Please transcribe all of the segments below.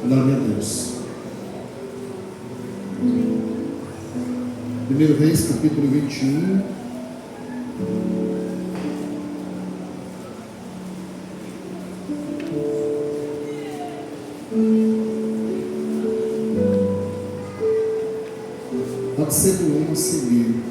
Glória a Deus. 1 Reis, capítulo 21. Pode ser do 1 a seguir.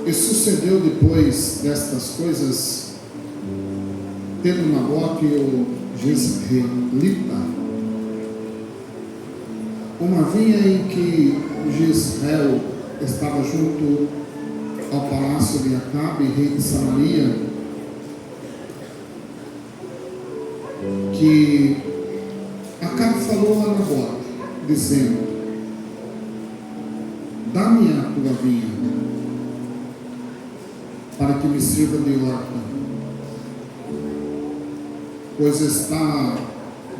E sucedeu depois destas coisas, tendo Nabote o Jezreelita uma vinha em que Jezreel estava junto ao palácio de Acabe, rei de Samaria, que Acabe falou a Nabote, dizendo: dá-me a tua vinha, para que me sirva de horta, pois está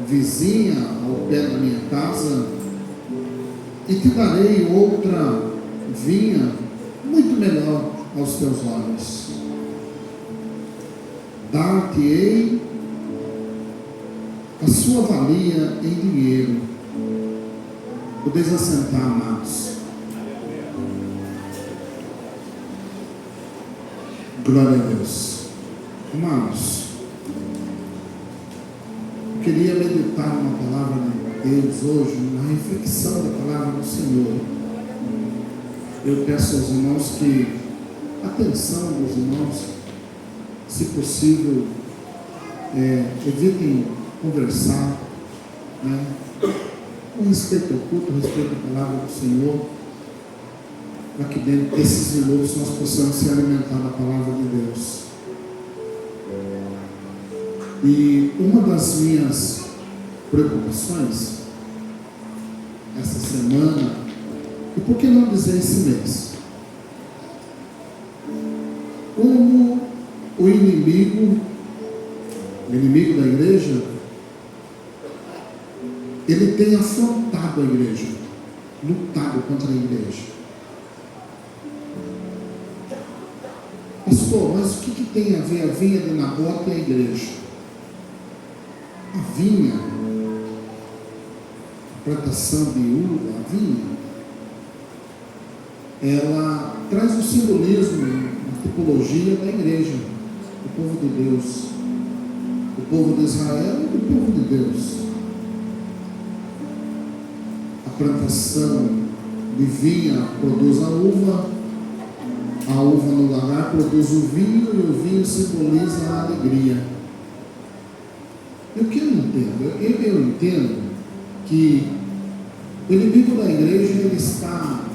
vizinha ao pé da minha casa, e te darei outra vinha muito melhor aos teus olhos. Dar-te-ei a sua valia em dinheiro. Podeis assentar, amados. Glória a Deus. Amados, eu queria meditar uma palavra de Deus hoje, uma reflexão da palavra do Senhor. Eu peço aos irmãos que, atenção dos irmãos, se possível, evitem conversar, né, com respeito ao culto, respeito à palavra do Senhor, para que dentro desses minutos nós possamos se alimentar da palavra de Deus. E uma das minhas preocupações essa semana, e por que não dizer esse mês, como o inimigo da igreja, ele tem afrontado a igreja, lutado contra a igreja. Pastor, mas o que tem a ver a vinha de Nabote e a igreja? A vinha, a plantação de uva, a vinha, ela traz um simbolismo, uma tipologia da igreja, do povo de Deus, do povo de Israel e do povo de Deus. A plantação de vinha produz a uva no lagar produz o vinho, e o vinho simboliza a alegria. E o que eu não entendo? Eu entendo que o inimigo da igreja, ele está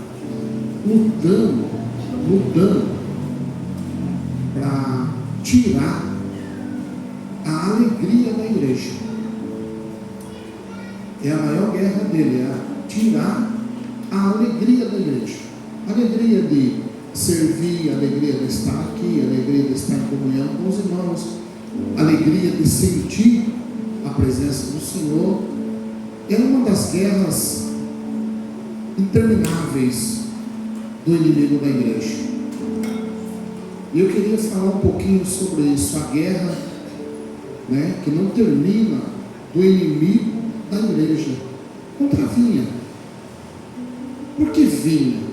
lutando para tirar a alegria da igreja. É a maior guerra dele, é tirar a alegria da igreja. A alegria de servir, a alegria de estar aqui, a alegria de estar em comunhão com os irmãos, a alegria de sentir a presença do Senhor. É uma das guerras intermináveis do inimigo da igreja. E eu queria falar um pouquinho sobre isso, a guerra, né, que não termina, do inimigo da igreja contra a vinha. Por que vinha?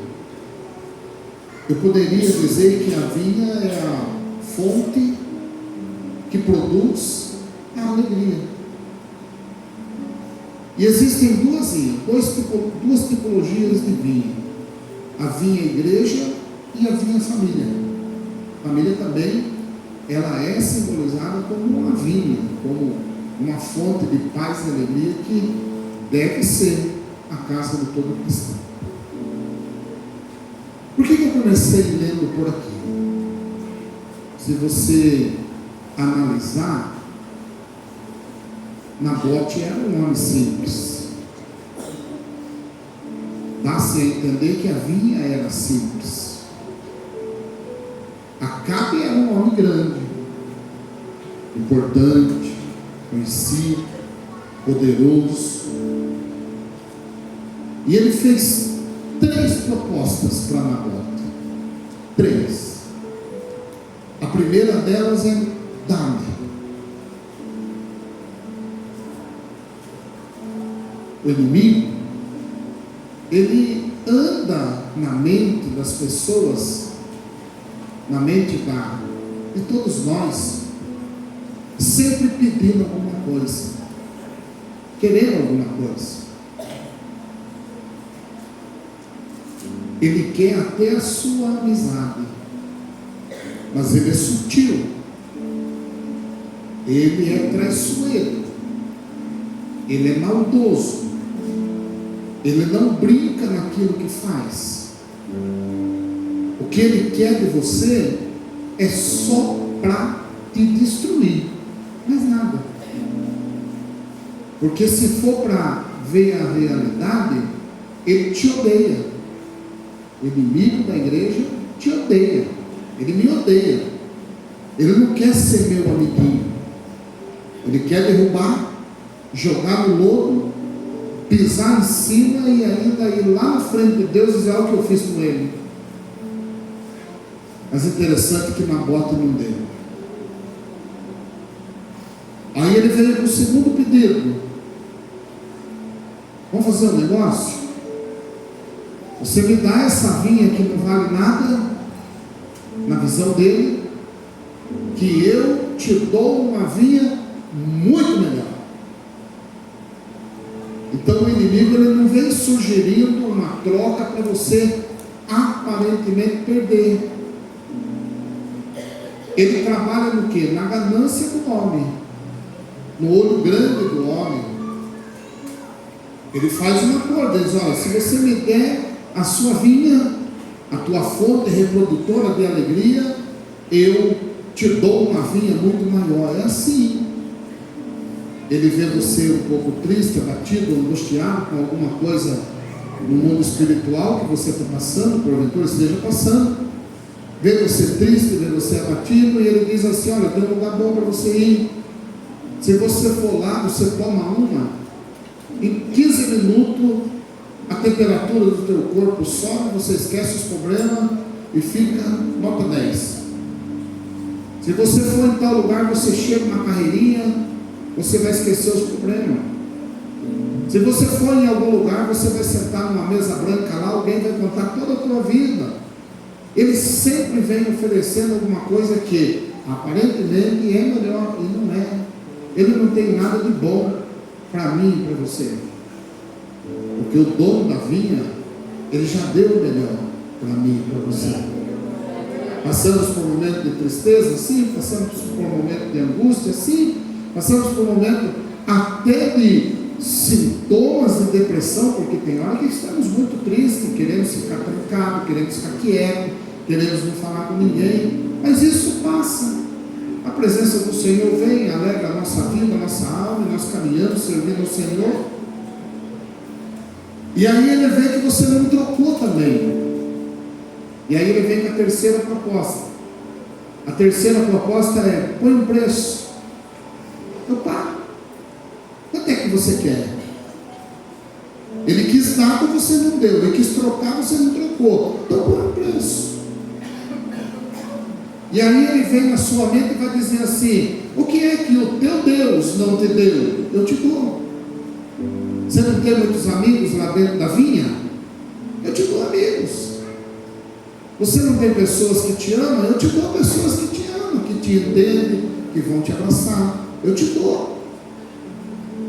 Eu poderia dizer que a vinha é a fonte que produz a alegria. E existem duas tipologias de vinha: a vinha igreja e a vinha família. A família também, ela é simbolizada como uma vinha, como uma fonte de paz e alegria que deve ser a casa de todo cristão. Por que eu comecei lendo por aqui? Se você analisar, Nabote era um homem simples. Dá-se a entender que a vinha era simples. Acabe era um homem grande, importante, conhecido, poderoso. E ele fez 3 propostas para Nabote. 3. primeira delas é dá-me. O inimigo, ele anda na mente das pessoas, na mente de todos nós, sempre pedindo alguma coisa, querendo alguma coisa. Ele quer até a sua amizade, mas ele é sutil, ele é traiçoeiro, ele é maldoso, ele não brinca naquilo que faz. O que ele quer de você é só para te destruir, mais nada. Porque se for para ver a realidade, ele te odeia. O inimigo da igreja te odeia. Ele me odeia. Ele não quer ser meu amiguinho. Ele quer derrubar, jogar no lodo, pisar em cima e ainda ir lá na frente de Deus e dizer: olha o que eu fiz com ele. Mas interessante que Nabote não deu. Aí ele veio com o segundo pedido: vamos fazer um negócio? Você me dá essa vinha que não vale nada, na visão dele, que eu te dou uma vinha muito melhor. Então o inimigo, ele não vem sugerindo uma troca para você aparentemente perder. Ele trabalha no que? Na ganância do homem, no olho grande do homem. Ele faz uma coisa, ele diz: olha, se você me der a sua vinha, a tua fonte reprodutora de alegria, eu te dou uma vinha muito maior. É assim. Ele vê você um pouco triste, abatido, angustiado com alguma coisa no mundo espiritual que você está passando, porventura esteja passando. Vê você triste, vê você abatido, e ele diz assim: olha, tem um lugar bom para você ir. Se você for lá, você toma uma, em 15 minutos a temperatura do teu corpo sobe, você esquece os problemas e fica nota 10. Se você for em tal lugar, você chega uma carreirinha, você vai esquecer os problemas. Se você for em algum lugar, você vai sentar numa mesa branca lá, alguém vai contar toda a tua vida. Ele sempre vem oferecendo alguma coisa que aparentemente é melhor, e não é. Ele não tem nada de bom para mim e para você. Porque o dono da vinha, ele já deu o melhor para mim e para você. Passamos por um momento de tristeza, sim. Passamos por um momento de angústia, sim. Passamos por um momento até de sintomas de depressão, porque tem hora que estamos muito tristes, queremos ficar trancados, queremos ficar quietos, queremos não falar com ninguém. Mas isso passa. A presença do Senhor vem, alegra a nossa vida, a nossa alma, e nós caminhamos, servindo ao Senhor. E aí ele vê que você não trocou também. E aí ele vem com a terceira proposta. A terceira proposta é: põe um preço. Eu pago. Quanto é que você quer? Ele quis dar, mas você não deu. Ele quis trocar, você não trocou. Então põe um preço. E aí ele vem na sua mente e vai dizer assim: o que é que o teu Deus não te deu? Eu te dou. Você não tem muitos amigos lá dentro da vinha? Eu te dou amigos. Você não tem pessoas que te amam? Eu te dou pessoas que te amam, que te entendem, que vão te abraçar. Eu te dou.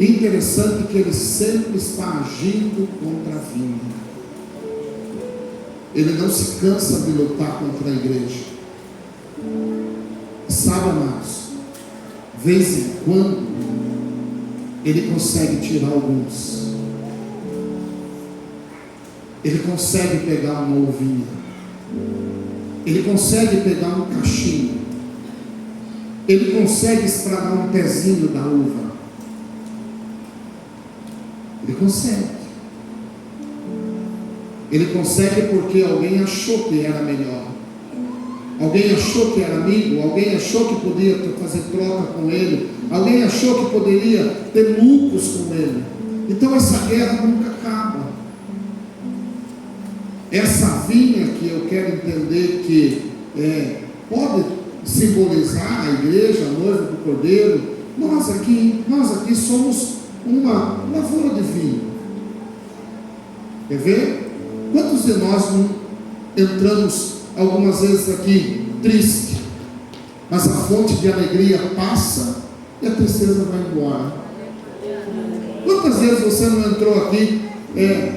Interessante que ele sempre está agindo contra a vinha. Ele não se cansa de lutar contra a igreja. Sabe, amados, de vez em quando ele consegue tirar alguns. Ele consegue pegar uma ovinha. Ele consegue pegar um cachinho. Ele consegue esfregar um pezinho da uva. Ele consegue. Ele consegue porque alguém achou que era melhor. Alguém achou que era amigo. Alguém achou que podia fazer troca com ele. Alguém achou que poderia ter lucros com ele. Então essa guerra nunca acaba. Essa vinha que eu quero entender que pode simbolizar a igreja, a noiva do Cordeiro, nós aqui somos uma lavoura de vinho. Quer ver? Quantos de nós não entramos algumas vezes aqui triste, mas a fonte de alegria passa e a tristeza vai embora? Quantas vezes você não entrou aqui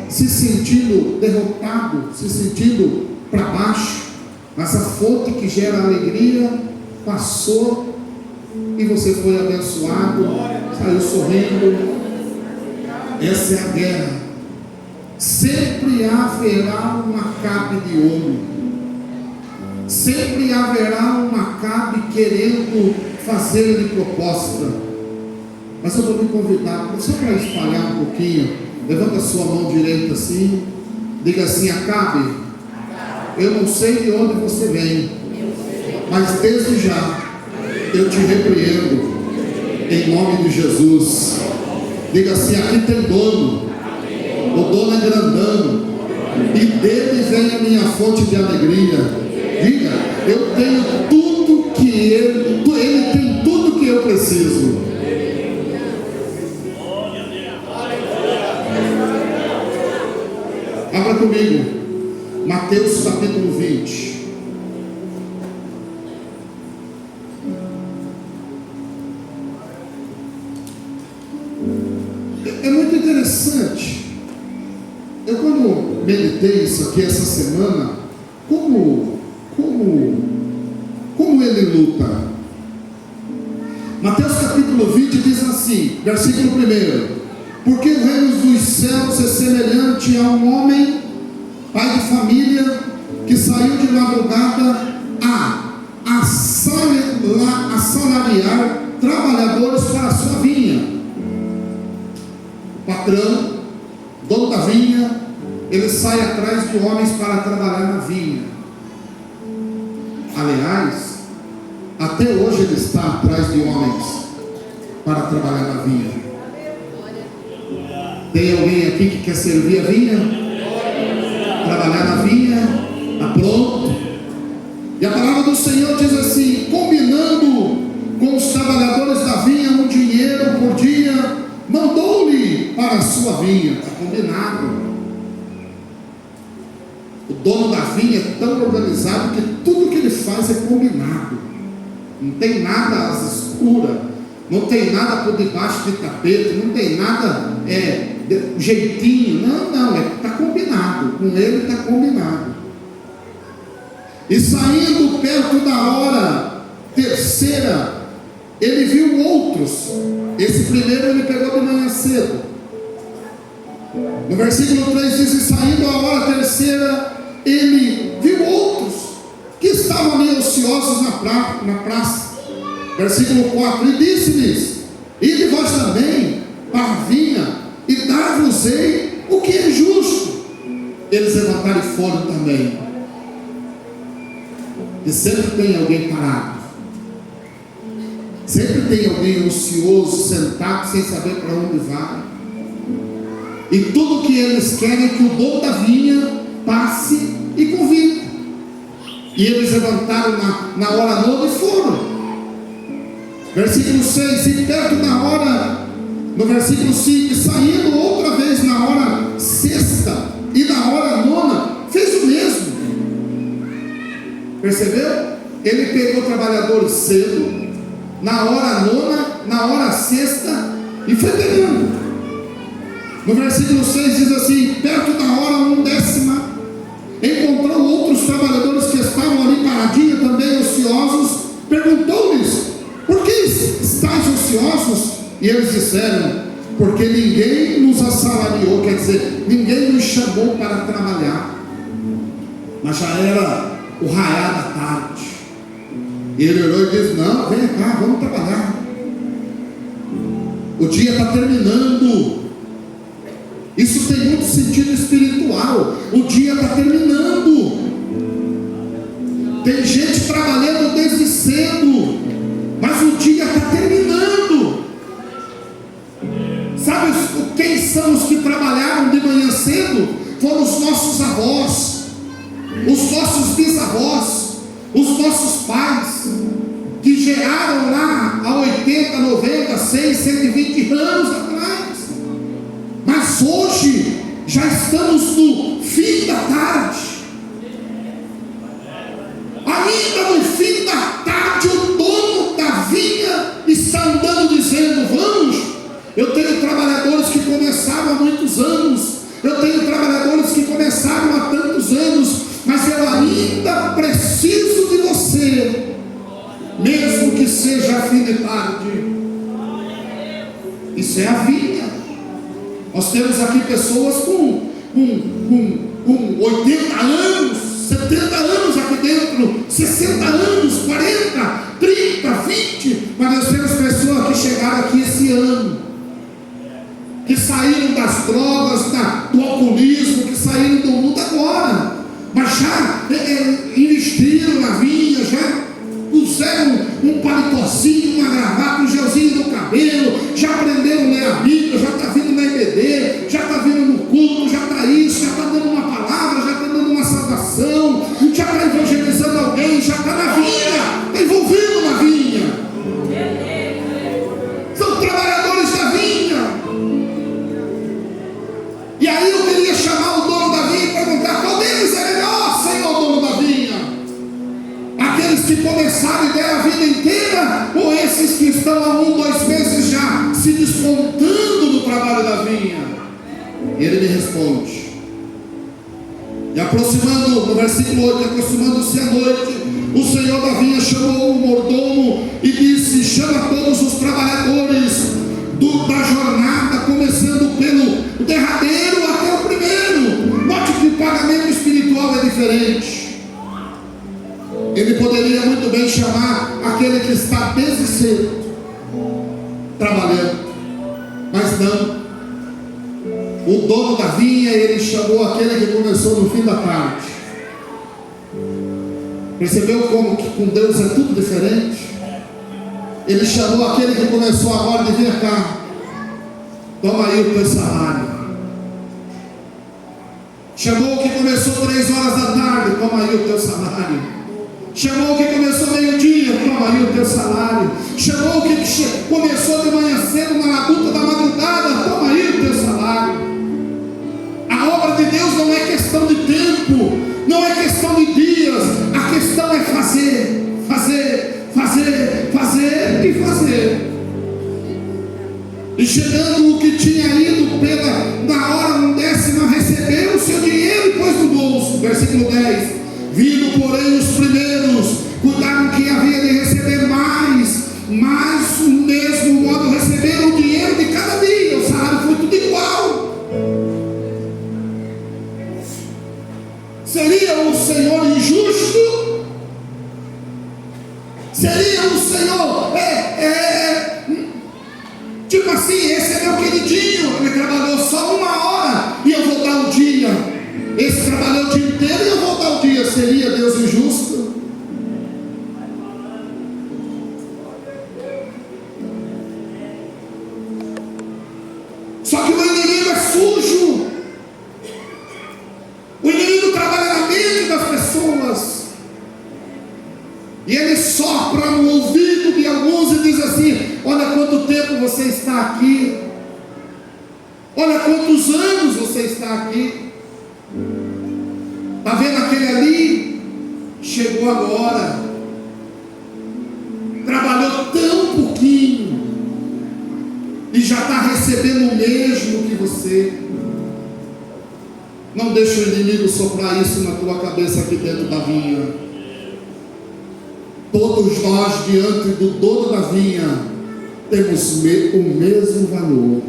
se sentindo derrotado, se sentindo para baixo, mas a fonte que gera alegria passou e você foi abençoado, saiu sorrindo? Essa é a guerra. Sempre haverá um Acabe de ouro, sempre haverá um Acabe querendo fazer-lhe proposta. Mas eu vou me convidar, só para espalhar um pouquinho. Levanta a sua mão direita assim, diga assim: Acabe, eu não sei de onde você vem, mas desde já eu te repreendo em nome de Jesus. Diga assim: aqui tem dono, o dono é grandão, e dele vem a minha fonte de alegria. Diga: eu tenho tudo que ele tem tudo que eu preciso. Abra comigo, Mateus capítulo 20. É muito interessante. Eu, quando meditei isso aqui essa semana, como ele luta. Mateus capítulo 20 diz assim, versículo 1: porque o reino dos céus é semelhante a um homem, pai de família, que saiu de madrugada a assalariar trabalhadores para a sua vinha. O patrão, dono da vinha, ele sai atrás de homens para trabalhar na vinha. Aliás, até hoje ele está atrás de homens para trabalhar na vinha. Tem alguém aqui que quer servir a vinha? Trabalhar na vinha? Está pronto? E a palavra do Senhor diz assim: combinando com os trabalhadores da vinha um dinheiro por dia, mandou-lhe para a sua vinha. Está combinado. O dono da vinha é tão organizado que tudo que ele faz é combinado. Não tem nada às escuras, não tem nada por debaixo de tapete, não tem nada jeitinho. Não, está combinado. Com ele está combinado. E saindo perto da hora terceira, ele viu outros. Esse primeiro ele pegou de manhã cedo. No versículo 3 diz: e saindo a hora terceira, ele viu outros que estavam ali ociosos na praça. Versículo 4: e disse-lhes: ide vós também para a vinha, e dar-vos-ei o que é justo. Eles levantaram e foram também. E sempre tem alguém parado, sempre tem alguém ocioso, sentado, sem saber para onde vai. E tudo que eles querem é que o dono da vinha passe e convide. E eles levantaram na hora nona e foram. Versículo 6: e perto da hora, no versículo 5, saindo outra vez na hora sexta e na hora nona, fez o mesmo. Percebeu? Ele pegou trabalhadores cedo, na hora nona, na hora sexta, e foi pegando. No versículo 6 diz assim: perto da hora 11ª, encontrou outros trabalhadores que estavam ali paradinhos, também ociosos. Perguntou-lhes: por que estáis ociosos? E eles disseram: porque ninguém nos assalariou, quer dizer, ninguém nos chamou para trabalhar. Mas já era o raiar da tarde. E ele olhou e disse: não, vem cá, vamos trabalhar. O dia está terminando. Isso tem muito sentido espiritual. O dia está terminando. Tem gente trabalhando desde cedo, mas o dia está terminando. Sabe quem são os que trabalharam de manhã cedo? Foram os nossos avós, os nossos bisavós, Os nossos pais, que geraram lá há 80, 90, 100, 120 anos atrás. Mas hoje, já estamos no fim da tarde. Ainda no fim da tarde, o dono da vinha está andando dizendo: vamos. Eu tenho trabalhadores que começaram há muitos anos, eu tenho trabalhadores que começaram há tantos anos, mas eu ainda preciso de você, mesmo que seja a fim de tarde. Isso é a vinha. Nós temos aqui pessoas com 80 anos, 70 anos aqui dentro, 60 anos, 40, 30, 20, mas nós temos pessoas que chegaram aqui esse ano, que saíram das drogas, do alcoolismo, que saíram do mundo agora, mas já investiram na vinha, já puseram um palitozinho, uma gravata, um gelzinho no cabelo, já aprenderam a ler a Bíblia, já está vindo na EBD, já está vindo no culto, já está isso, já está dando uma palavra, já está dando uma salvação, já está evangelizando alguém, já está na vinha, está envolvido na vinha. São trabalhadores da vinha. E aí eu queria chamar o dono da vinha e perguntar: qual deles é melhor, Senhor, dono da vinha? Aqueles que começaram e deram a vida inteira, ou esses que estão há 1, 2 meses já se despontando do trabalho da vinha? E ele me responde, e aproximando, no versículo 8, aproximando-se a noite, o Senhor da vinha chamou o mordomo e disse: chama todos os trabalhadores da jornada, começando pelo derradeiro até o primeiro. Note que o pagamento espiritual é diferente. Ele poderia muito bem chamar aquele que está desde cedo trabalhando, mas não. O dono da vinha, ele chamou aquele que começou no fim da tarde. Percebeu como que com Deus é tudo diferente? Ele chamou aquele que começou agora de: vir cá, toma aí o teu salário. Chamou o que começou 3 horas da tarde: toma aí o teu salário. Chamou o que começou meio-dia: toma aí o teu salário. Chamou o que começou de manhã cedo, na labuta da madrugada: toma aí o teu salário. A obra de Deus não é questão de tempo, não é questão de dias, a questão é fazer, fazer, fazer, fazer e fazer. E chegando o que tinha ido na hora 1ª, recebeu o seu dinheiro e pôs no bolso. Versículo 10: vindo porém os primeiros, cuidaram que havia de receber mais, mas do mesmo modo receberam o dinheiro de cada dia. O salário foi tudo igual. Seria o Senhor injusto? Seria o Senhor tipo assim: esse é meu queridinho, ele trabalhou só 1 hora e eu vou dar o dia, esse trabalhou o dia inteiro e eu vou dar o dia? Seria Deus injusto? Só que o inimigo é sujo. O inimigo trabalha na mente das pessoas, e ele sopra no ouvido de alguns e diz assim: olha quanto tempo você está aqui, olha quantos anos você está aqui. Está vendo aquele ali? Chegou agora, trabalhou tão pouquinho e já está recebendo o mesmo que você. Não deixe o inimigo soprar isso na tua cabeça aqui dentro da vinha. Todos nós, diante do dono da vinha, temos o mesmo valor.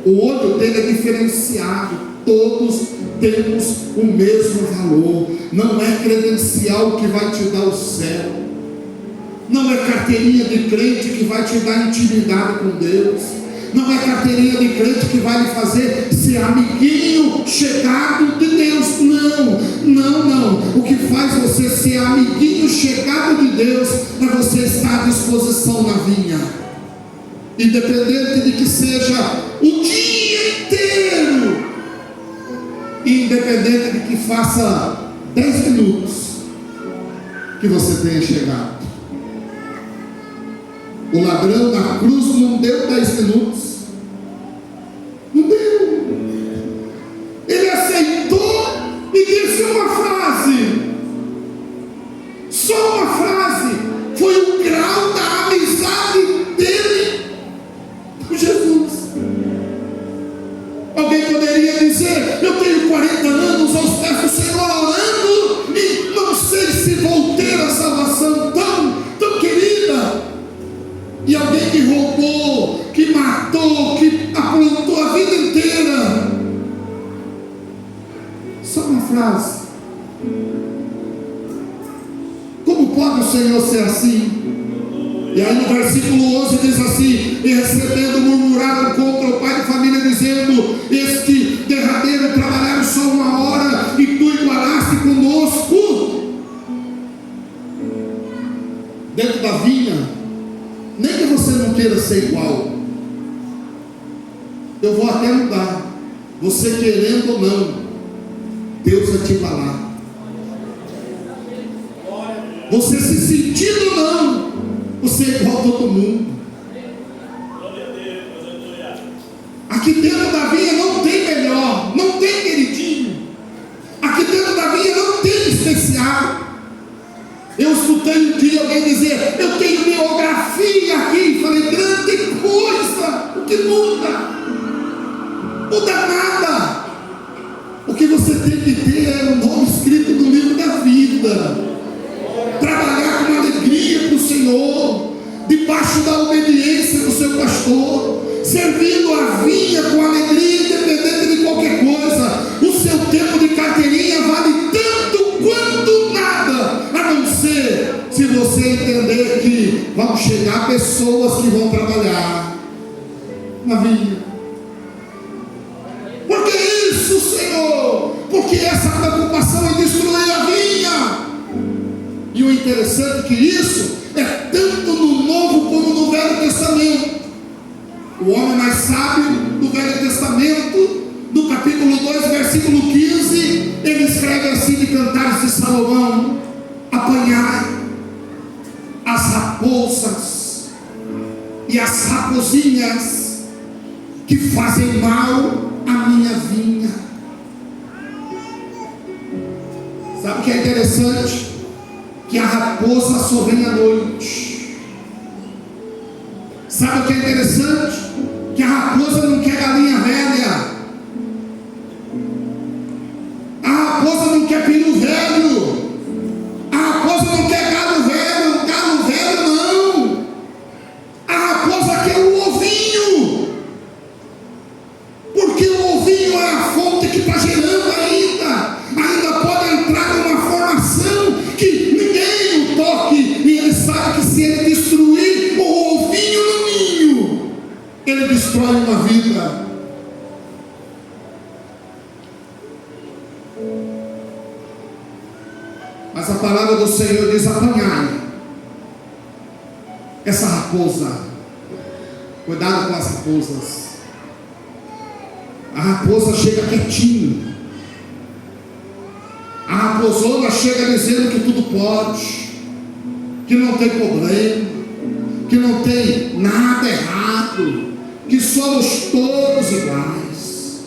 O olho dele é diferenciado. Todos temos o mesmo valor. Não é credencial que vai te dar o céu, não é carteirinha de crente que vai te dar intimidade com Deus, não é carteirinha de crente que vai lhe fazer ser amiguinho chegado de Deus. Não. O que faz você ser amiguinho chegado de Deus é você estar à disposição na vinha, independente de que seja o dia inteiro, independente de que faça 10 minutos, que você tenha chegado. O ladrão na cruz não deu 10 minutos. Não deu. Ele aceitou e disse uma frase. Só uma frase. Foi o grau da amizade dele com Jesus. Alguém poderia dizer: eu tenho 40 anos aos pés do Senhor orando e não sei se vou ter a salvação tão querida. E alguém que roubou, que matou, que aprontou a vida inteira. Só uma frase. Como pode o Senhor ser assim? E aí no versículo 11 diz assim: e recebendo murmuraram contra o pai de família, dizendo: este derradeiro trabalharam só uma hora e tu igualaste conosco. Dentro da vinha, nem que você não queira ser igual, eu vou até mudar. Você querendo ou não, Deus vai te igualar. Você se sentindo ou não, você é igual a todo mundo. Aqui dentro da vinha não tem melhor, não tem queridinho. Aqui dentro da vinha não tem especial. Eu escutei um dia alguém dizer: eu tenho biografia aqui. Falei: grande coisa. O que muda? Muda nada. O que você tem que ter é um nome escrito no livro da vida. Trabalhar com alegria para o Senhor, debaixo da obediência do seu pastor, servindo a vinha com alegria, independente de qualquer coisa. O seu tempo de carteirinha vale tanto quanto nada, a não ser se você entender que vão chegar pessoas que vão trabalhar na vinha. Por que isso, Senhor? Porque essa preocupação é destruir a vinha. E o interessante é que isso é tanto no Novo como no Velho Testamento. O homem mais sábio do Velho Testamento, no capítulo 2, versículo 15, ele escreve assim de Cantares de Salomão: apanhai as raposas e as raposinhas que fazem mal à minha vinha. Sabe o que é interessante? Que a raposa só vem à noite. Sabe o que é interessante? Que a raposa não quer galinha velha. A raposa não quer peru velho. A raposa não quer galo velho não. A raposa quer o ovinho. Porque o ovinho é a fonte que está gerando ainda. Ainda pode entrar numa formação que ninguém o toque. E ele sabe que se ele destruir o ovinho no ninho, ele destrói uma vida. Mas a palavra do Senhor diz: apanhai essa raposa. Cuidado com as raposas. A raposa chega quietinho. A raposona chega dizendo que tudo pode, que não tem problema, que não tem nada errado, que somos todos iguais,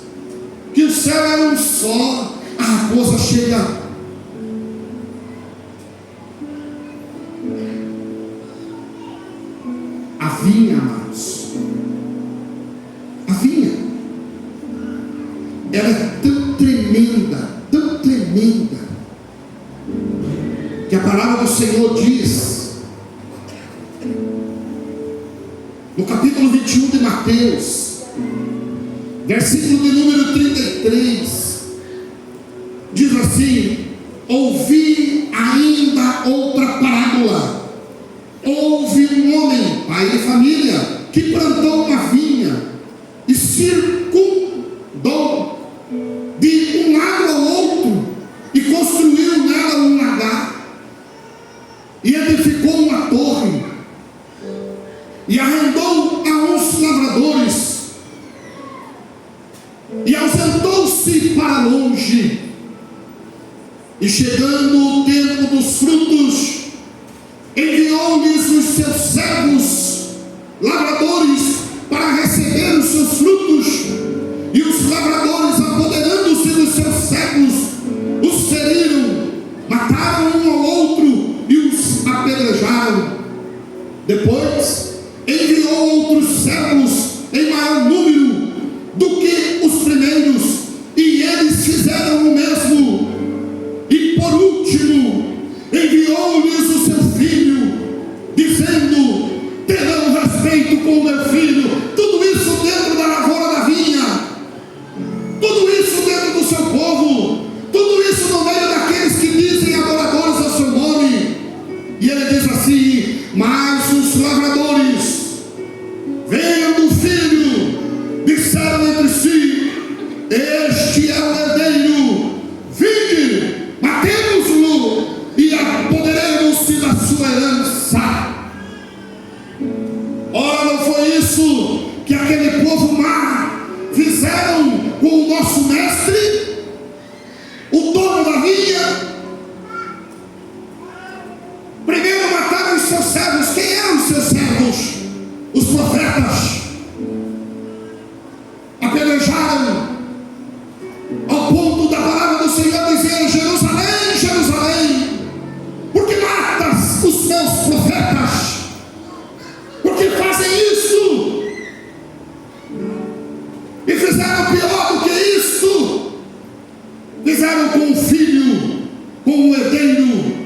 que o céu é um só. A raposa chega. A vinha, amados, a vinha, ela é tão tremenda, que a palavra do Senhor diz no capítulo 21 de Mateus, versículo de número 33, diz assim: ouvi ainda outra parábola. Houve um homem, pai de família, que plantou uma vinha e circundou de um lado ao outro e construiu nela um lagar e edificou uma torre e arrendou a uns lavradores e ausentou-se para longe. E chegando o tempo dos frutos, enviou-lhes os seus servos, lavradores, para receber os seus frutos, e os lavradores, apoderando-se dos seus servos, os feriram, mataram um ao outro e os apedrejaram. Depois enviou outros servos em maior número do que os primeiros, e eles fizeram o mesmo. E por último enviou-lhes o seu filho, dizendo: terão respeito com o meu filho. Tudo isso dentro da lavoura da vinha, tudo isso dentro do seu povo, tudo isso no meio daqueles que dizem adoradores ao seu nome. E ele diz assim: mas os lavradores, vendo o filho, disseram entre si: este é o herdeiro, vinde, matemos-lo e apoderemos-se da sua herança. Ora, não foi isso que aquele povo má fizeram com o nosso mestre, o dono da vinha? Primeiro mataram os seus servos. Quem eram os seus servos? Os profetas. Apedrejaram, ao ponto da palavra do Senhor dizer: Jerusalém, Jerusalém, por que matas os meus profetas? Por que fazem isso? E fizeram pior do que isso. Fizeram com o filho, com o herdeiro.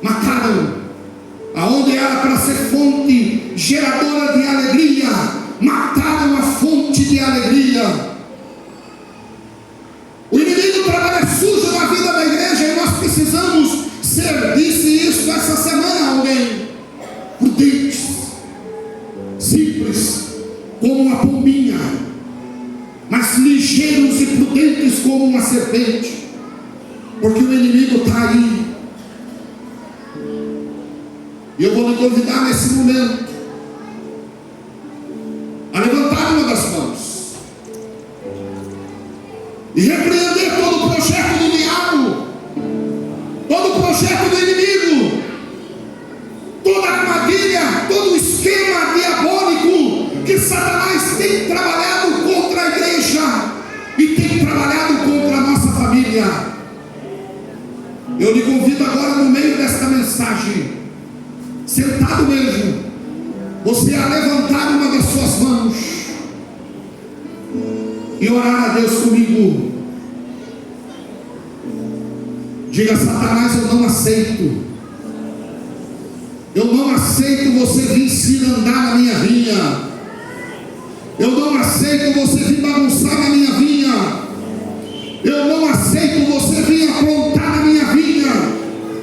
Mataram aonde era para ser fonte geradora de alegria. Mataram a fonte de alegria. O inimigo trabalha sujo na vida da igreja, e nós precisamos ser, disse isso essa semana alguém, prudentes, simples como uma pombinha, mas ligeiros e prudentes como uma serpente, porque o inimigo está aí. E eu vou lhe convidar nesse momento a levantar uma das mãos e repreender todo o projeto do diabo, todo o projeto do inimigo, toda a armadilha, todo o esquema diabólico que Satanás tem trabalhado contra a igreja e tem trabalhado contra a nossa família. Eu lhe convido agora, no meio desta mensagem, sentado mesmo, você a levantar uma das suas mãos e orar a Deus comigo. Diga: Satanás, eu não aceito. Eu não aceito você vir se andar na minha vinha. Eu não aceito você vir bagunçar na minha vinha. Eu não aceito você vir aprontar na minha vinha.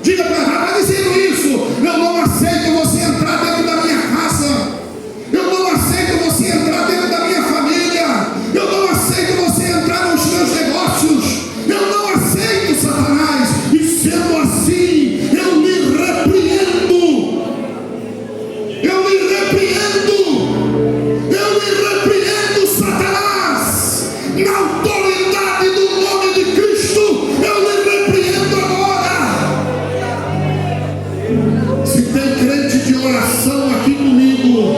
Diga para ela, vai dizendo isso: eu não aceito você entrar dentro da minha casa. Eu não aceito você entrar dentro da minha família. Eu não aceito você entrar nos meus negócios. Eu não aceito, Satanás. E sendo assim, eu lhe repreendo. Eu lhe repreendo. Eu lhe repreendo, Satanás. Na autoridade do nome de Cristo, eu lhe repreendo agora. Se tem crente de oração aqui comigo,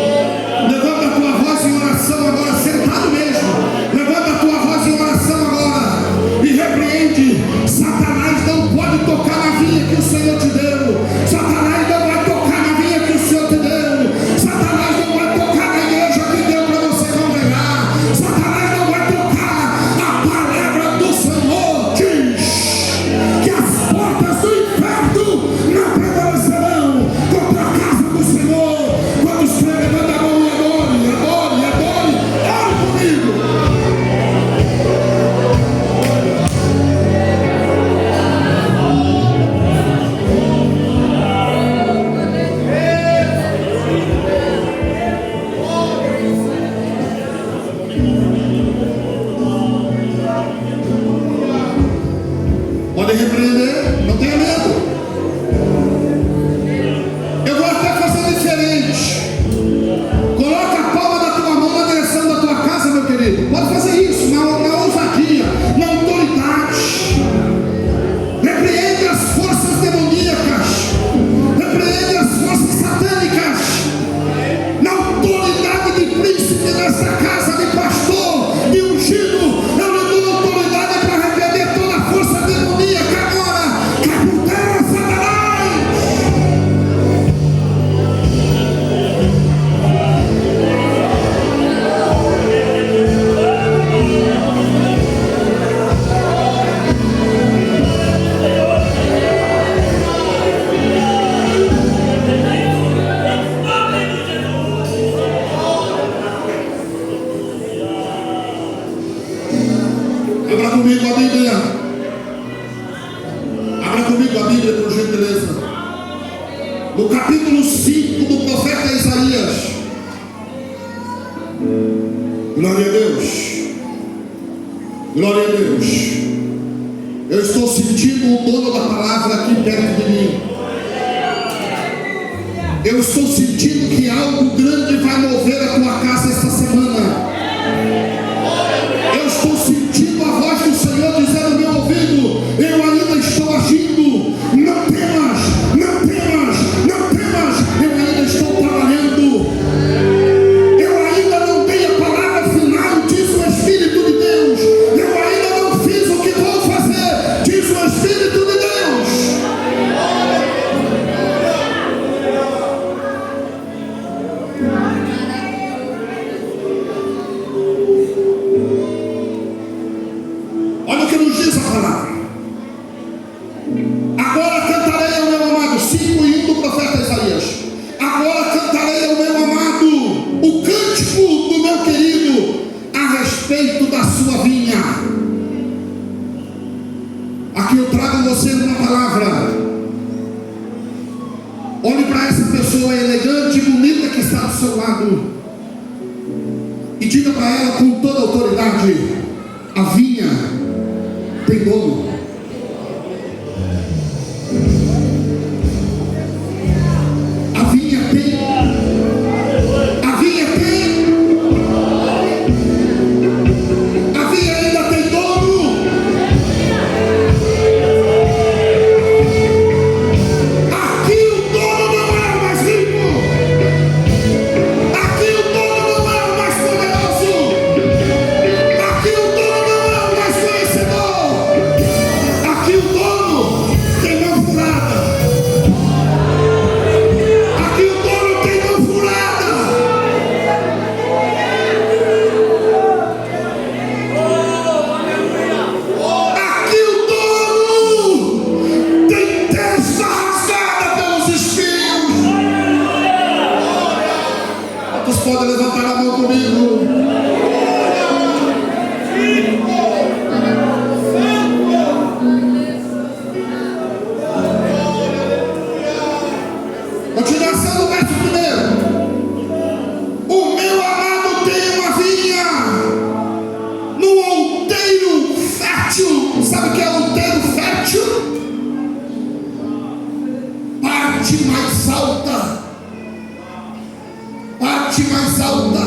levanta a tua voz em oração agora, sentado mesmo. Levanta a tua voz em oração agora e repreende. Satanás não pode tocar na vinha que o Senhor te deu. Satanás não vai tocar na vinha que o Senhor te deu. Satanás não vai tocar na igreja que deu para você congregar. Satanás não vai tocar. A palavra do Senhor diz que as portas do inferno não prevalecerão contra a casa do Senhor. Quando os levanta a mão e adore, adore, adore, ore comigo. Pode repreender, não tenha medo. Eu vou até fazer diferente. Coloca a palma da tua mão na direção da tua casa, meu querido. Pode fazer isso na ousadia, na autoridade. Repreende as forças demoníacas. Repreende as forças no capítulo 5 do profeta Isaías. Glória a Deus. Glória a Deus. Eu estou sentindo o dono da palavra aqui perto de mim. Eu estou sentindo que algo grande vai mover a tua casa esta semana. Eu estou sentindo a voz do Senhor dizendo no meu ouvido: eu ainda estou agindo. Não temas, não temas, não temas. Eu ainda estou trabalhando. Eu ainda não dei a palavra final, diz o Espírito de Deus. Eu ainda não fiz o que vou fazer, diz o Espírito de Deus. Olha o que nos diz a palavra. Agora cantarei ao meu amado, 5:1 do profeta Isaías. Agora cantarei ao meu amado o cântico do meu querido a respeito da sua vinha. Aqui eu trago a você uma palavra. Olhe para essa pessoa elegante e bonita que está do seu lado e diga para ela com toda a autoridade: a vinha tem dono. A vinha tem. A vinha tem. A vinha ainda tem dono. Aqui o dono não é o mais rico. Aqui o dono não é o mais poderoso. Aqui o dono não é o mais conhecedor. Aqui o dono tem mão furada. Aqui o dono tem mão furada. Aqui o dono tem testa rasgada pelos espinhos. Quantos podem levantar a mão comigo? Continuação do verso 1. O meu amado tem uma vinha no outeiro fértil. Sabe o que é outeiro fértil? Parte mais alta. Parte mais alta.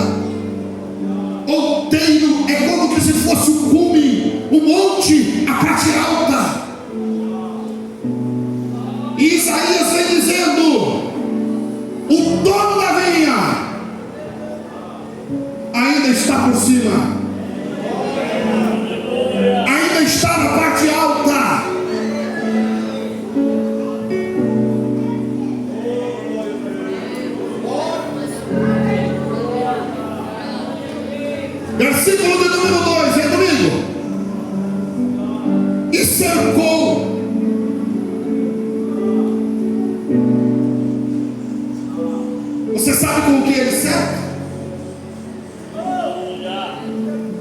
Outeiro é como que se fosse um cume, um monte, a parte alta. E Isaías vem dizendo: o dono da vinha ainda está por cima, ainda está na parte alta. Versículo de número 2, vem comigo. E cercou. Você sabe com o que ele cerca?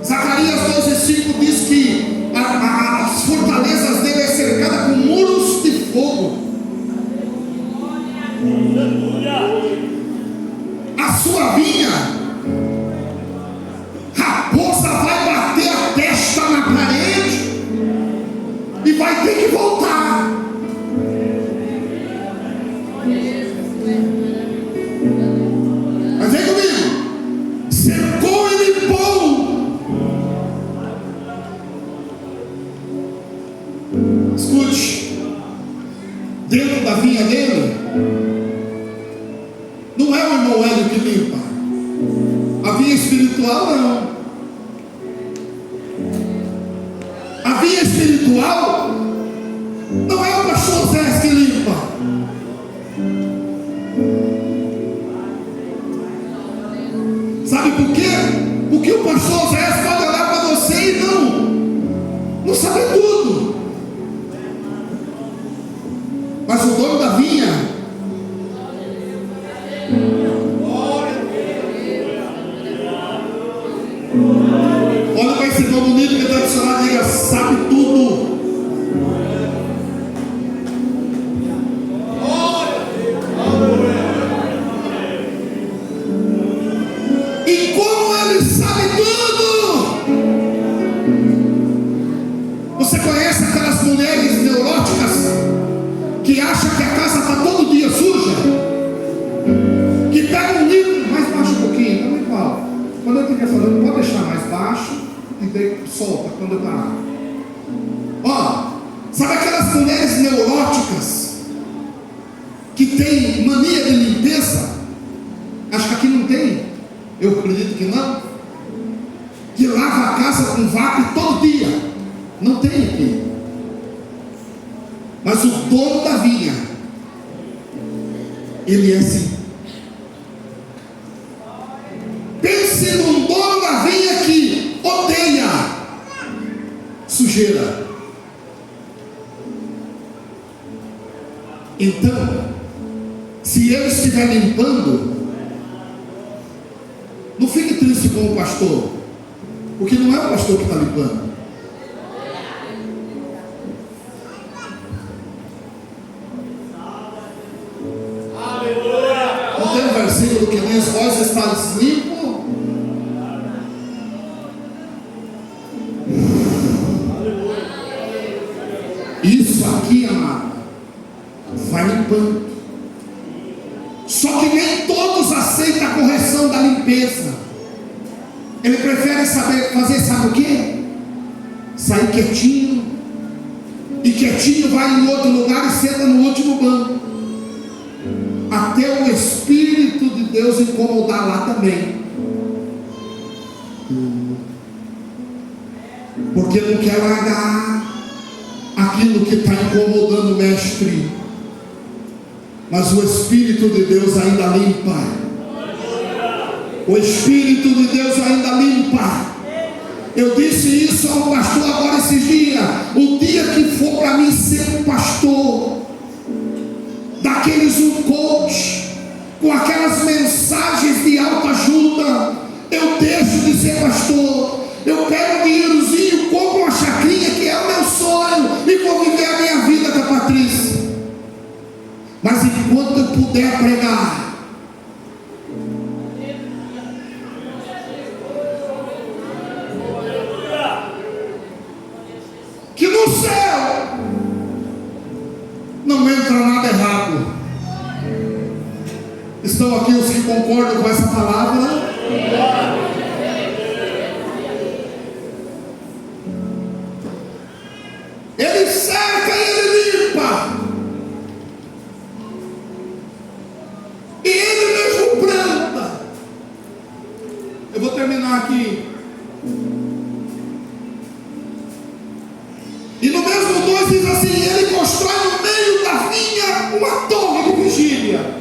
Zacarias 12:5 diz que as fortalezas dele é cercada com muros de fogo. A sua vinha, raposa vai bater a testa na parede e vai ter que voltar. Mas vem comigo. Cercou e limpou. Escute. Dentro da vinha dele não é o irmão Hélio que limpa. A vinha espiritual não. A vinha espiritual não é o pastor Zé que limpa. Sabe por quê? Porque o pastor Zé pode olhar para você e não saber tudo. Mas o dono da vinha, olha para esse irmão bonito que está do seu lado e diga: sabe tudo. Quando eu estiver falando, pode deixar mais baixo e daí solta quando eu parar. Ó, sabe aquelas mulheres neuróticas que tem mania de limpeza? Acho que aqui não tem. Eu acredito que não. Que lava a casa com vapo todo dia. Não tem aqui. Mas o dono da vinha, ele é assim. Pense num dono da vinha que odeia sujeira. Então, se ele estiver limpando, não fique triste com o pastor, porque não é o pastor que está limpando. Não tem um versículo que diz: vós estáis limpo. Isso aqui, amado, vai limpando. Só que nem todos aceitam a correção da limpeza. Ele prefere fazer, sabe o quê? Sair quietinho. E quietinho vai em outro lugar e senta no último banco. Até o Espírito de Deus incomodar lá também. Porque não quer largar aquilo que está incomodando o mestre. Mas o Espírito de Deus ainda limpa. O Espírito de Deus ainda limpa. Eu disse isso ao pastor agora esses dias. O dia que for para mim ser um pastor, daqueles um coach, com aquelas mensagens de autoajuda, eu deixo de ser pastor. Eu pego um dinheirozinho, compro uma chacrinha, que é o meu sonho, e vou viver a minha vida com a Patrícia. Mas enquanto eu puder pregar, que no céu não entra nada errado. Estão aqui os que concordam com essa palavra? Ele cerca e ele limpa. E ele mesmo planta. Eu vou terminar aqui. E no mesmo 2 diz assim: ele constrói no meio da vinha uma torre de vigília.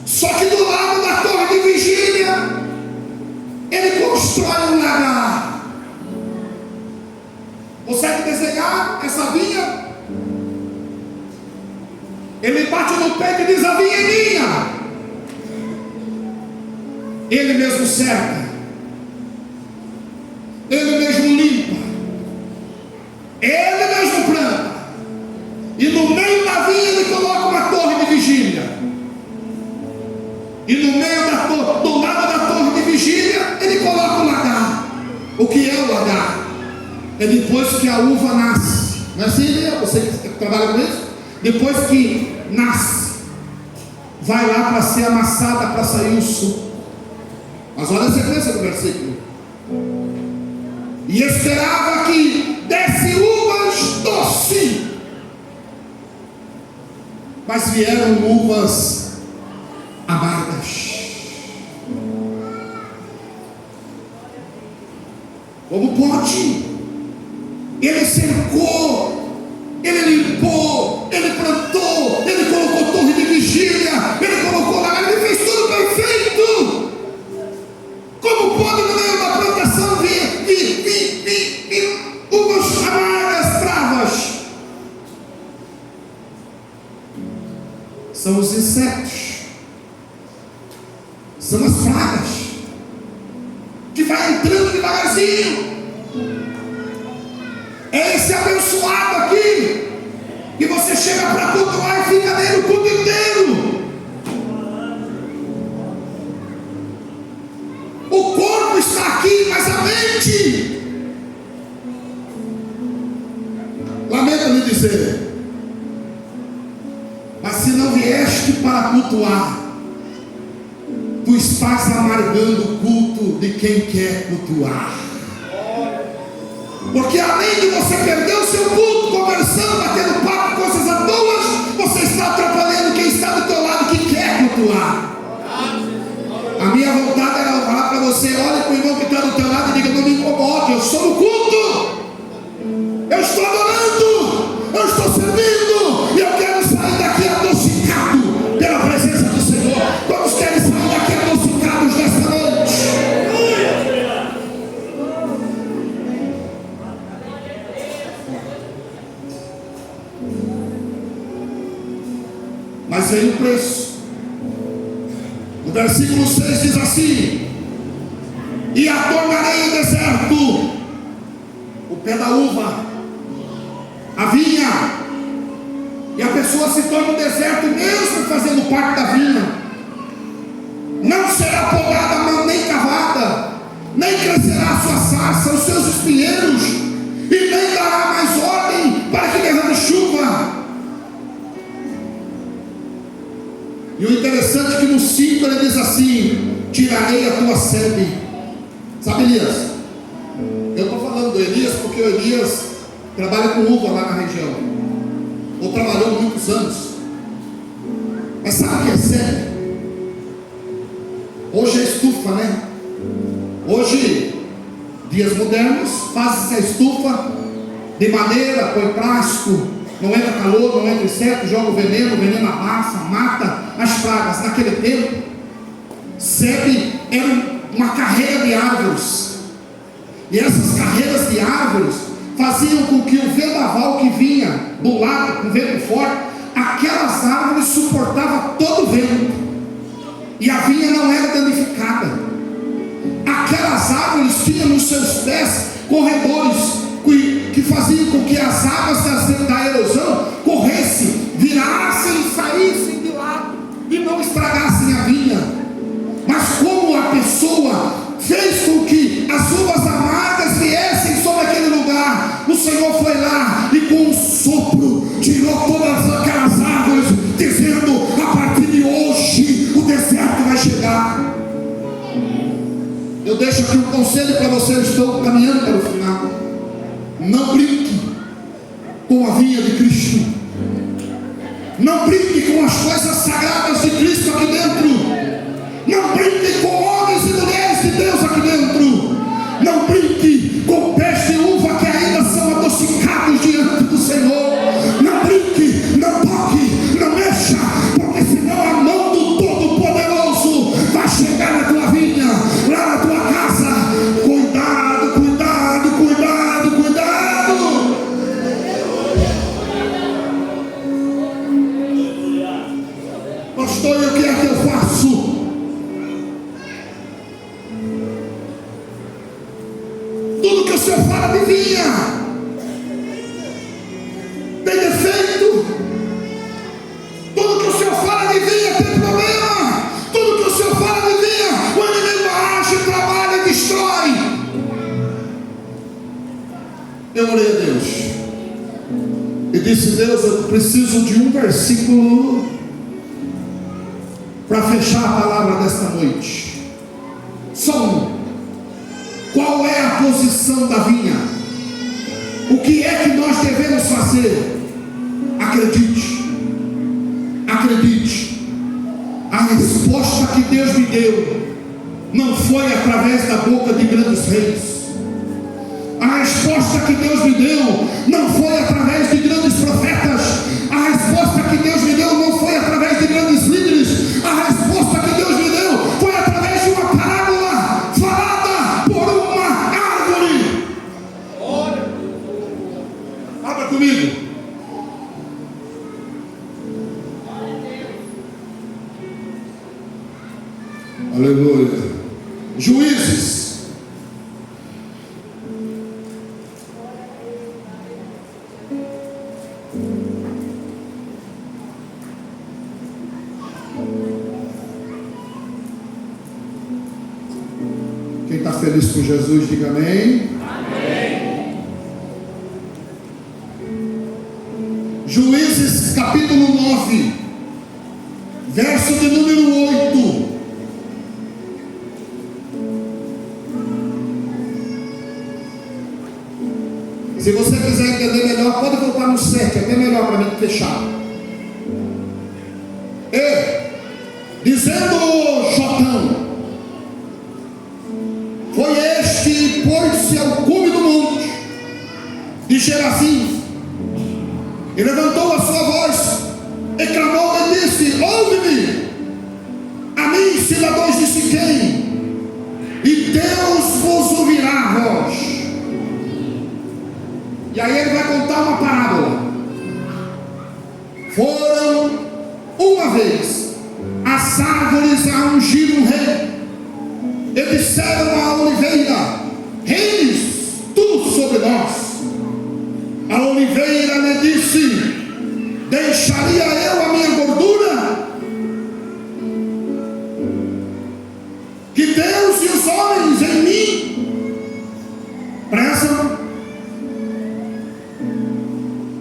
Só que do lado da torre de vigília, ele constrói um lagar. Consegue desenhar essa vinha? Ele bate no peito e diz: a vinha é minha. Ele mesmo cerca, ele mesmo limpa, ele mesmo planta. E no meio da vinha ele coloca uma torre de vigília. E no meio da torre, do lado da torre de vigília, ele coloca o lagar. O que é o lagar? É depois que a uva nasce. Não é assim, né? Você que trabalha com isso? Depois que nasce, vai lá para ser amassada, para sair o suco. Mas olha a sequência do versículo. E esperava que desse uvas doce, mas vieram uvas amargas. Como pode? Ele cercou, ele limpou, ele plantou, ele colocou torre de vigília, ele colocou lagar, ele fez tudo perfeito. Como pode no meio da plantação vir uvas amargas, bravas? São os insetos, são as pragas que vai entrando devagarzinho. É esse abençoado aqui que você chega para cultuar e fica nele o culto inteiro. O corpo está aqui, mas a mente, lamento lhe dizer, mas se não vieste para cultuar, tu estás amargando o culto de quem quer cultuar. Porque além de você perder o seu culto, conversando, batendo papo, coisas à toa, você está atrapalhando quem está do teu lado que quer cultuar. A minha vontade era falar para você: olhe para o irmão que está do teu lado e diga: não me incomode, eu sou no culto, eu estou adorando, eu estou servindo, e eu quero sair daqui adocicado pela presença do Senhor. Todos querem sair daqui adocicados nesta noite. Mas veio o preço. O versículo 6 diz assim: e a tornarei em deserto o pé da uva, a vinha, e a pessoa se torna um deserto mesmo fazendo parte da vinha. Não será podada nem cavada, nem crescerá a sua sarça, os seus espinheiros, e nem dará mais ordem para que derrame chuva. E o interessante é que no 5 ele diz assim: tirarei a tua sebe. Sabe, Elias? Eu estou falando do Elias porque o Elias trabalha com uva lá na região, ou trabalhou muitos anos. Mas sabe o que é sebe? Hoje é estufa, né? Hoje, dias modernos, faz-se a estufa de madeira, põe plástico, não entra calor, não entra inseto, joga o veneno amassa, mata as pragas. Naquele tempo, sebe era uma carreira de árvores, e essas carreiras de árvores faziam com que o vendaval que vinha do lado, com vento forte, aquelas árvores suportavam todo o vento, e a vinha não era danificada. Aquelas árvores tinham nos seus pés corredores que faziam com que as águas da erosão corressem, virassem e saíssem de lado e não estragassem a vinha. Mas como a pessoa fez com que as uvas amargas viessem sobre aquele lugar, o Senhor foi lá e com um sopro tirou todas aquelas árvores, dizendo: a partir de hoje o deserto vai chegar. Eu deixo aqui um conselho para você, eu estou caminhando para o final. Não brinque com a vinha de Cristo. Não brinque com as coisas sagradas de Cristo aqui dentro. Não brinque com homens e mulheres de Deus aqui dentro. Não brinque com pés de uva que ainda são adocicados diante do Senhor. Não brinque, não toque, não mexa, porque senão a mão do Todo-Poderoso vai chegar na tua vinha, lá na tua casa. Cuidado, cuidado, cuidado, cuidado. Pastor, e o que é que eu faço? Tudo que o Senhor fala de vinha tem defeito. Tudo que o Senhor fala de vinha tem problema. Tudo que o Senhor fala de vinha, o inimigo age, trabalha e destrói. Eu orei a Deus e disse: Deus, eu preciso de um versículo para fechar a palavra desta noite. Só um. Qual é a posição da vinha? O que é que nós devemos fazer? Acredite, acredite. A resposta que Deus me deu não foi através da boca de grandes reis. A resposta que Deus me deu não foi através de grandes profetas. A resposta que Deus me deu não foi através de grandes líderes. A resposta que Deus me deu foi através de uma parábola falada por uma árvore. Abra comigo. Aleluia. Juízes. Quem está feliz com Jesus, diga amém. Amém. Juízes capítulo 9, verso de número 8. pode voltar no 7, até melhor para mim fechar. Dizendo Jotão: foi este, pôs-se ao cume do monte de Gerazim, e levantou a sua voz, e clamou e disse: ouve-me, a mim, cidadãos de Siquém, e Deus vos ouvirá a voz. E aí ele vai contar uma parábola. Foram uma vez as árvores a ungir um rei, e disseram à oliveira: reines tu sobre nós. A oliveira lhe disse: deixaria eu a minha gordura, que Deus e os homens em mim? Presta.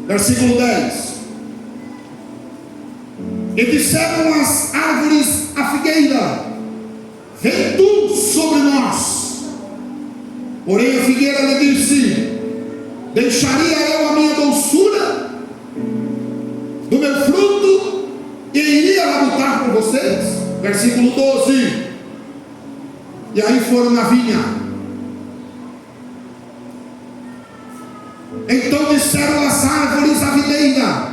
Versículo 10. E disseram as árvores à figueira: vem tu sobre nós. Porém a figueira lhe disse: deixaria eu a minha doçura do meu fruto e iria labutar com vocês? Versículo 12. E aí foram na vinha. Então disseram as árvores à videira: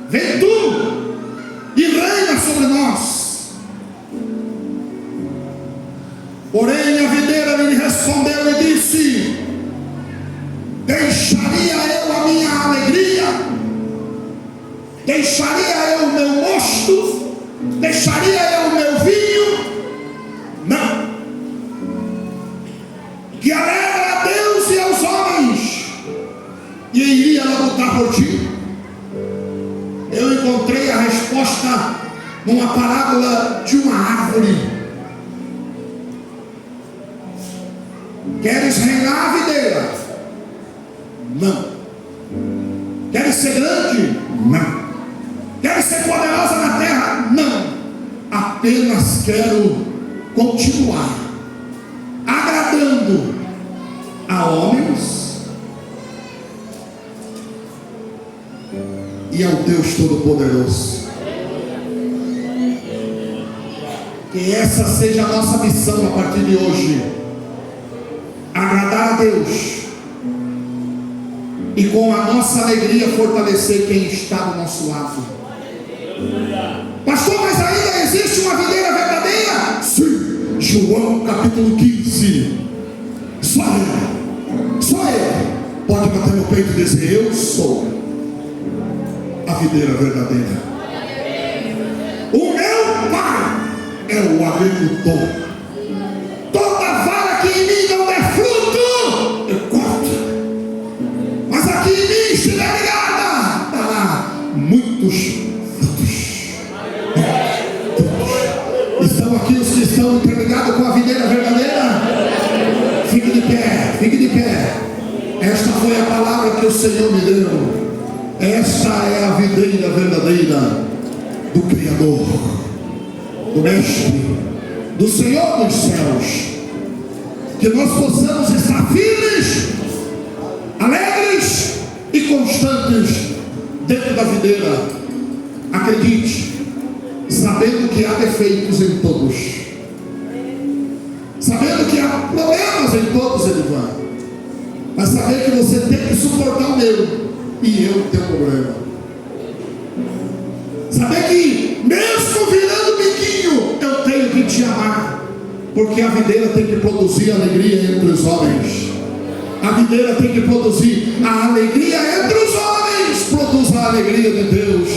vem tu e reina sobre nós. Porém a videira lhe respondeu e disse: deixaria eu a minha alegria, deixaria eu o meu mosto, deixaria eu o meu vinho? Não, que alegra a Deus e aos homens, e iria labutar por ti. Eu encontrei a resposta numa parábola de uma árvore. Queres reinar, videira? Não. Queres ser grande? Não. Queres ser poderosa na terra? Não. Apenas quero continuar agradando a homens e ao Deus Todo-Poderoso. Que essa seja a nossa missão a partir de hoje: agradar a Deus e com a nossa alegria fortalecer quem está do nosso lado. Pastor, mas ainda existe uma videira verdadeira? Sim, João capítulo 15. Só ele pode bater no peito e dizer: eu sou a videira verdadeira. O meu pai é o agricultor. Toda vara que em mim não der fruto, eu corto, mas aqui em mim estiver ligada, dará muitos frutos. Estão aqui os que estão interligados com a videira verdadeira? Fique de pé, fique de pé. Esta foi a palavra que o Senhor me deu. Esta é a videira verdadeira do Criador, do Mestre, do Senhor dos céus. Que nós possamos estar firmes, alegres e constantes dentro da videira. Acredite, sabendo que há defeitos em todos, sabendo que há problemas em todos, Edivan, mas saber que você tem que suportar o meu e eu tenho problema. Saber que mesmo virando biquinho, eu tenho que te amar, porque a videira tem que produzir alegria entre os homens. A videira tem que produzir a alegria entre os homens. Produz a alegria de Deus,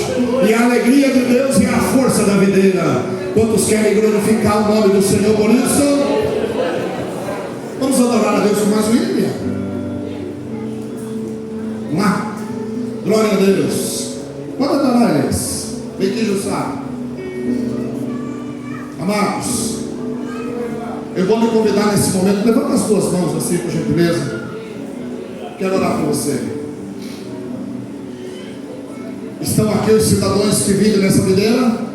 e a alegria de Deus é a força da videira. Quantos querem glorificar o nome do Senhor por isso? Vamos adorar a Deus com mais um hino. Vamos lá. Glória a Deus. Pode adorar eles. Vem aqui, Jussá. Amados, eu vou lhe convidar nesse momento. Levanta as tuas mãos assim, por gentileza. Quero orar por você. Estão aqui os cidadãos que vivem nessa videira?